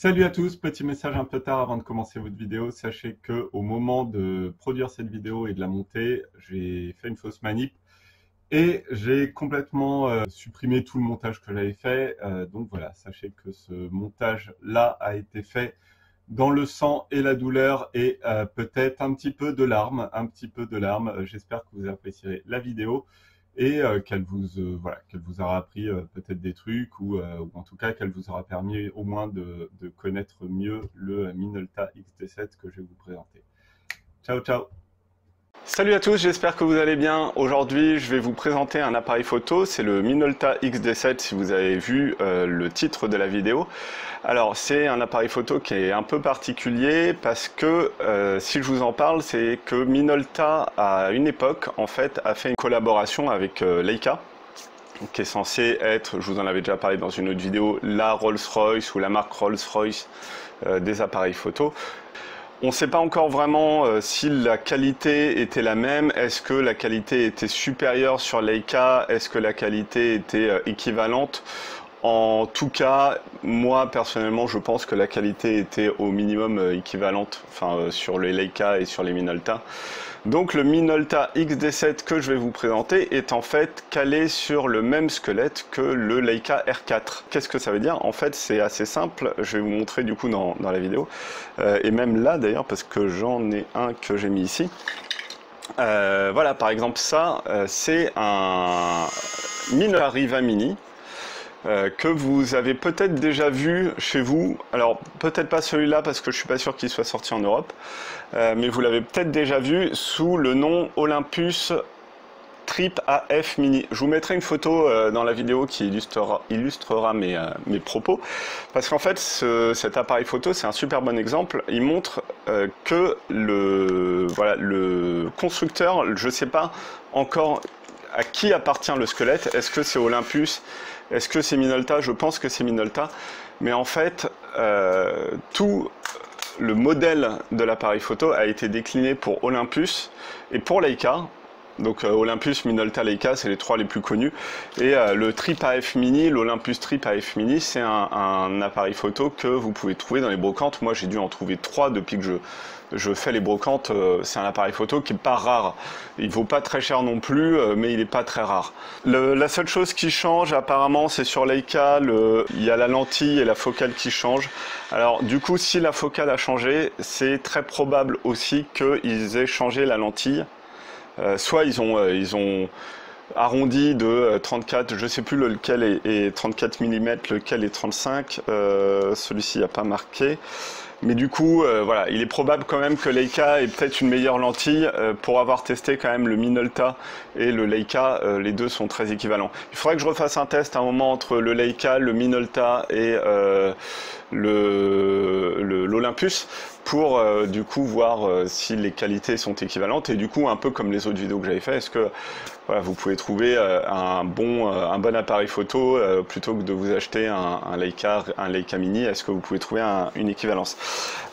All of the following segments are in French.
Salut à tous, petit message un peu tard avant de commencer votre vidéo. Sachez que au moment de produire cette vidéo et de la monter, j'ai fait une fausse manip et j'ai complètement supprimé tout le montage que j'avais fait. Donc voilà, sachez que ce montage-là a été fait dans le sang et la douleur et peut-être un petit peu de larmes, J'espère que vous apprécierez la vidéo et qu'elle vous aura appris peut-être des trucs ou en tout cas qu'elle vous aura permis au moins de connaître mieux le Minolta XT7 que je vais vous présenter. Ciao, ciao! Salut à tous, j'espère que vous allez bien. Aujourd'hui, je vais vous présenter un appareil photo, c'est le Minolta XD7 si vous avez vu le titre de la vidéo. Alors, c'est un appareil photo qui est un peu particulier parce que si je vous en parle, c'est que Minolta, à une époque, en fait, a fait une collaboration avec Leica, qui est censé être, je vous en avais déjà parlé dans une autre vidéo, la Rolls-Royce ou la marque Rolls-Royce des appareils photo. On ne sait pas encore vraiment si la qualité était la même, est-ce que la qualité était supérieure sur Leica, est-ce que la qualité était équivalente. En tout cas, moi personnellement, je pense que la qualité était au minimum équivalente, sur les Leica et sur les Minolta. Donc le Minolta XD7 que je vais vous présenter est en fait calé sur le même squelette que le Leica R4. Qu'est-ce que ça veut dire? En fait, c'est assez simple. Je vais vous montrer du coup dans la vidéo. Et même là d'ailleurs, parce que j'en ai un que j'ai mis ici. Voilà, par exemple, ça, c'est un Minolta Riva Mini. Que vous avez peut-être déjà vu chez vous, alors peut-être pas celui-là parce que je suis pas sûr qu'il soit sorti en Europe, mais vous l'avez peut-être déjà vu sous le nom Olympus Trip AF Mini. Je vous mettrai une photo dans la vidéo qui illustrera mes propos, parce qu'en fait cet appareil photo c'est un super bon exemple. Il montre que le constructeur, je ne sais pas encore à qui appartient le squelette, est-ce que c'est Olympus, est-ce que c'est Minolta? Je pense que c'est Minolta, mais en fait tout le modèle de l'appareil photo a été décliné pour Olympus et pour Leica. Donc Olympus, Minolta, Leica, c'est les trois les plus connus. Et le Trip AF Mini, l'Olympus Trip AF Mini, c'est un appareil photo que vous pouvez trouver dans les brocantes. Moi, j'ai dû en trouver 3 depuis que je fais les brocantes. C'est un appareil photo qui n'est pas rare. Il ne vaut pas très cher non plus, mais il n'est pas très rare. La seule chose qui change, apparemment, c'est sur Leica, il y a la lentille et la focale qui changent. Alors, du coup, si la focale a changé, c'est très probable aussi qu'ils aient changé la lentille. Soit ils ont arrondi de 34, je ne sais plus lequel est 34 mm, lequel est 35, celui-ci n'a pas marqué. Mais du coup, voilà, il est probable quand même que Leica ait peut-être une meilleure lentille. Pour avoir testé quand même le Minolta et le Leica, les deux sont très équivalents. Il faudrait que je refasse un test à un moment entre le Leica, le Minolta et l'Olympus pour du coup voir si les qualités sont équivalentes et du coup un peu comme les autres vidéos que j'avais fait, est-ce que voilà, vous pouvez trouver un bon appareil photo plutôt que de vous acheter un Leica Mini, est-ce que vous pouvez trouver une équivalence?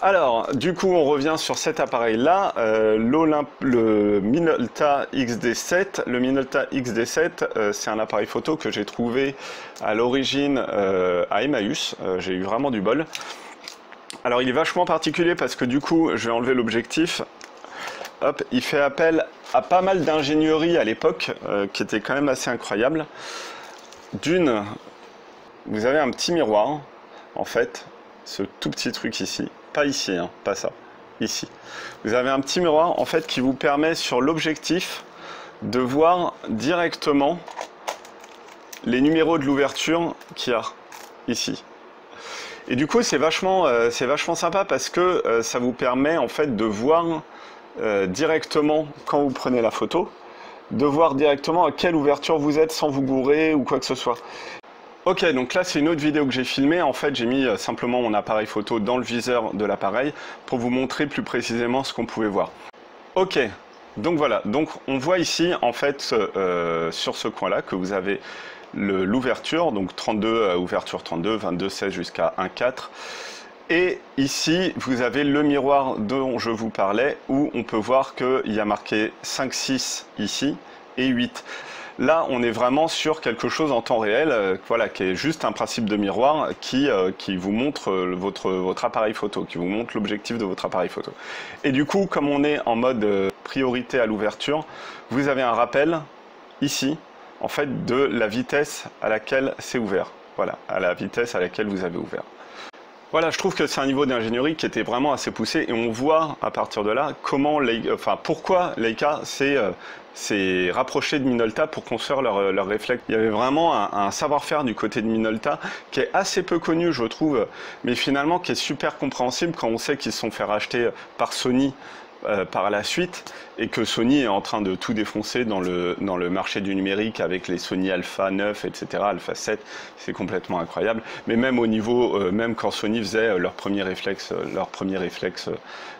Alors du coup on revient sur cet appareil là, le Minolta XD7. Le Minolta XD7 c'est un appareil photo que j'ai trouvé à l'origine à Emmaüs, j'ai eu vraiment du bol. Alors il est vachement particulier parce que du coup je vais enlever l'objectif. Hop, il fait appel à pas mal d'ingénierie à l'époque qui était quand même assez incroyable. D'une, vous avez un petit miroir en fait, ce tout petit truc ici, pas ici, hein, pas ça, ici. Vous avez un petit miroir en fait qui vous permet sur l'objectif de voir directement les numéros de l'ouverture qu'il y a ici. Et du coup c'est vachement sympa parce que ça vous permet en fait de voir directement quand vous prenez la photo, de voir directement à quelle ouverture vous êtes sans vous gourer ou quoi que ce soit. Ok, donc là c'est une autre vidéo que j'ai filmée. En fait j'ai mis simplement mon appareil photo dans le viseur de l'appareil pour vous montrer plus précisément ce qu'on pouvait voir. Ok, donc voilà, donc on voit ici en fait sur ce coin là que vous avez l'ouverture, donc 32, ouverture 32, 22, 16 jusqu'à 1,4. Et ici, vous avez le miroir dont je vous parlais, où on peut voir qu'il y a marqué 5, 6 ici et 8. Là, on est vraiment sur quelque chose en temps réel, voilà, qui est juste un principe de miroir qui vous montre votre appareil photo, qui vous montre l'objectif de votre appareil photo. Et du coup, comme on est en mode priorité à l'ouverture, vous avez un rappel ici, en fait, de la vitesse à laquelle c'est ouvert. Voilà, à la vitesse à laquelle vous avez ouvert. Voilà, je trouve que c'est un niveau d'ingénierie qui était vraiment assez poussé et on voit à partir de là comment, pourquoi Leica s'est rapproché de Minolta pour construire leur réflexe. Il y avait vraiment un savoir-faire du côté de Minolta qui est assez peu connu, je trouve, mais finalement qui est super compréhensible quand on sait qu'ils se sont fait racheter par Sony par la suite et que Sony est en train de tout défoncer dans le marché du numérique avec les Sony Alpha 9, etc., Alpha 7, c'est complètement incroyable. Mais même au niveau, même quand Sony faisait leur premier réflexe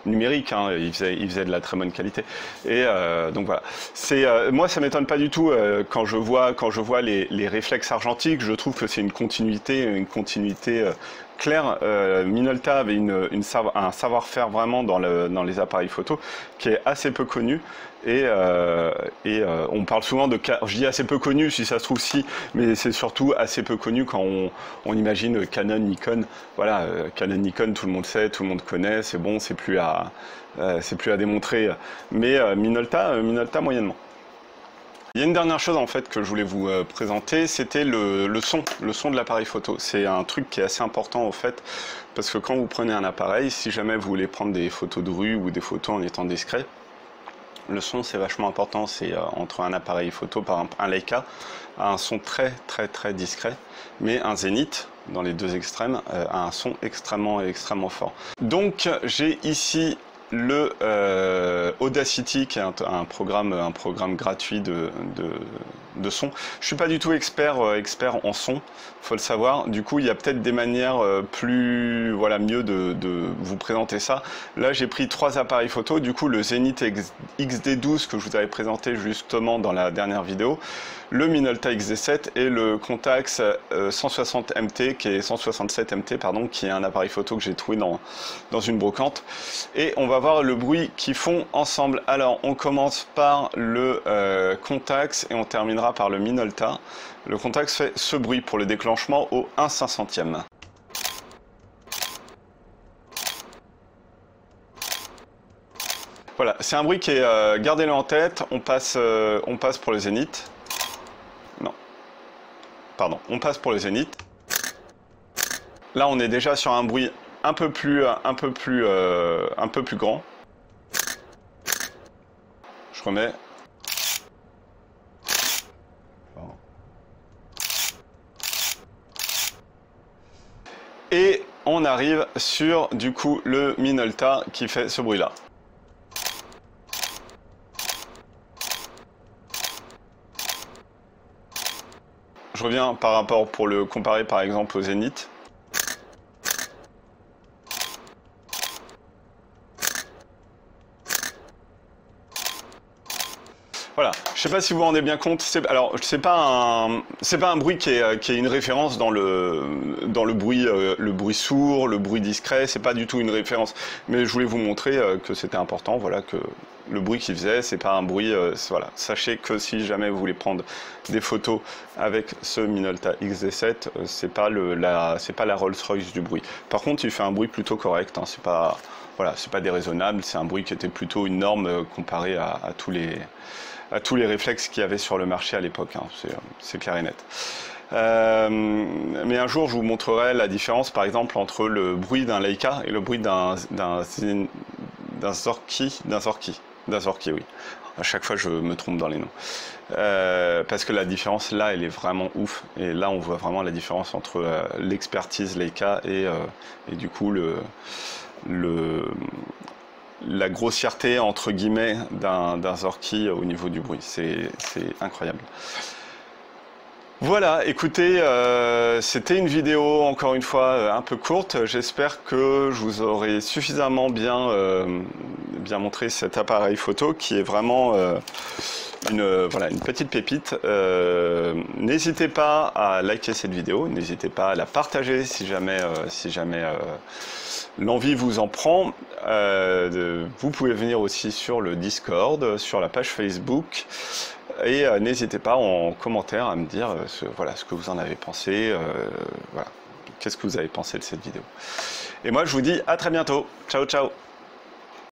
numérique, hein, ils faisaient de la très bonne qualité. Et donc voilà. Moi, ça m'étonne pas du tout quand je vois les réflexes argentiques. Je trouve que c'est une continuité claire. Minolta avait un savoir-faire vraiment dans les appareils photo qui est assez peu connu et on parle souvent de, je dis assez peu connu, si ça se trouve si, mais c'est surtout assez peu connu quand on imagine Canon, Nikon. Voilà, Canon, Nikon, tout le monde sait, tout le monde connaît, c'est bon, c'est plus à démontrer, mais Minolta moyennement. Il y a une dernière chose en fait que je voulais vous présenter, c'était le son de l'appareil photo. C'est un truc qui est assez important en fait, parce que quand vous prenez un appareil, si jamais vous voulez prendre des photos de rue ou des photos en étant discret, le son c'est vachement important. C'est entre un appareil photo, par exemple un Leica, a un son très discret, mais un Zénith, dans les deux extrêmes, a un son extrêmement fort. Donc j'ai ici le Audacity, qui est un programme gratuit de son. Je suis pas du tout expert en son, faut le savoir. Du coup, il y a peut-être des manières mieux de vous présenter ça. Là, j'ai pris 3 appareils photo. Du coup, le Zenith XD12 que je vous avais présenté justement dans la dernière vidéo, le Minolta XD7 et le Contax 160 MT, qui est 167 MT, pardon, qui est un appareil photo que j'ai trouvé dans une brocante. Et on va voir le bruit qu'ils font ensemble. Alors, on commence par le Contax et on terminera par le Minolta. Le Contax fait ce bruit pour le déclenchement au 1/500e. Voilà, c'est un bruit qui est, gardez-le en tête, on passe pour le Zénith. Non, pardon, on passe pour le Zénith. Là, on est déjà sur un bruit un peu plus grand. Je remets. Et on arrive sur, du coup, le Minolta qui fait ce bruit-là. Je reviens par rapport pour le comparer par exemple au Zénith. Voilà, je sais pas si vous vous rendez bien compte. Alors, c'est pas un bruit qui est une référence dans le bruit sourd, le bruit discret. C'est pas du tout une référence. Mais je voulais vous montrer que c'était important. Voilà, que le bruit qu'il faisait, c'est pas un bruit. Voilà, sachez que si jamais vous voulez prendre des photos avec ce Minolta XD7, c'est pas la Rolls-Royce du bruit. Par contre, il fait un bruit plutôt correct. Hein, c'est pas déraisonnable. C'est un bruit qui était plutôt une norme comparé à tous les réflexes qu'il y avait sur le marché à l'époque, hein, c'est clair et net. Mais un jour, je vous montrerai la différence, par exemple, entre le bruit d'un Leica et le bruit d'un Zorki, oui. À chaque fois, je me trompe dans les noms. Parce que la différence, là, elle est vraiment ouf. Et là, on voit vraiment la différence entre l'expertise Leica et du coup, la grossièreté entre guillemets d'un Zorki au niveau du bruit, c'est incroyable. Voilà, écoutez, c'était une vidéo encore une fois un peu courte. J'espère que je vous aurai suffisamment bien montré cet appareil photo qui est vraiment une petite pépite. N'hésitez pas à liker cette vidéo, n'hésitez pas à la partager si jamais l'envie vous en prend. Vous pouvez venir aussi sur le Discord, sur la page Facebook. Et n'hésitez pas en commentaire à me dire voilà, ce que vous en avez pensé, voilà, qu'est-ce que vous avez pensé de cette vidéo. Et moi je vous dis à très bientôt, ciao ciao.